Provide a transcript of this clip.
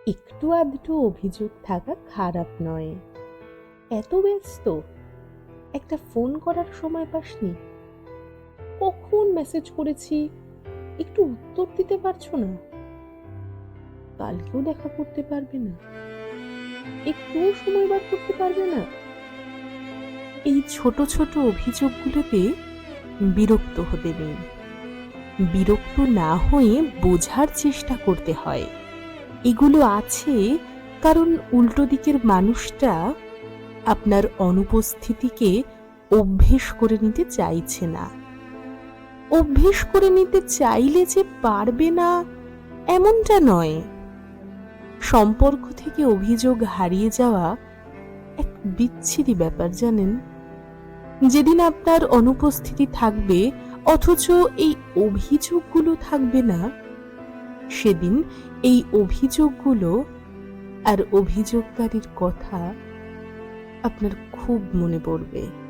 একটু আধটু অভিযোগ থাকা খারাপ নয়। এত ব্যস্ত, একটা ফোন করার সময় পাসনি? কখন মেসেজ করেছি, একটু উত্তর দিতে পারছো না? কালকেও দেখা করতে পারবে না? একটুও সময় বার করতে পারবে না? এই ছোট ছোট অভিযোগগুলোতে বিরক্ত হতে নেই। বিরক্ত না হয়ে বোঝার চেষ্টা করতে হয় এগুলো আছে কারণ উল্টো দিকের মানুষটা আপনার অনুপস্থিতিকে অভ্যেস করে নিতে চাইছে না। অভ্যেস করে নিতে চাইলে যে পারবে না এমনটা নয়। সম্পর্ক থেকে অভিযোগ হারিয়ে যাওয়া এক বিচ্ছিরি ব্যাপার, জানেন? যেদিন আপনার অনুপস্থিতি থাকবে অথচ এই অভিযোগগুলো থাকবে না, সেদিন এই অভিযোগগুলো আর অভিযোগকারীর কথা আপনার খুব মনে পড়বে।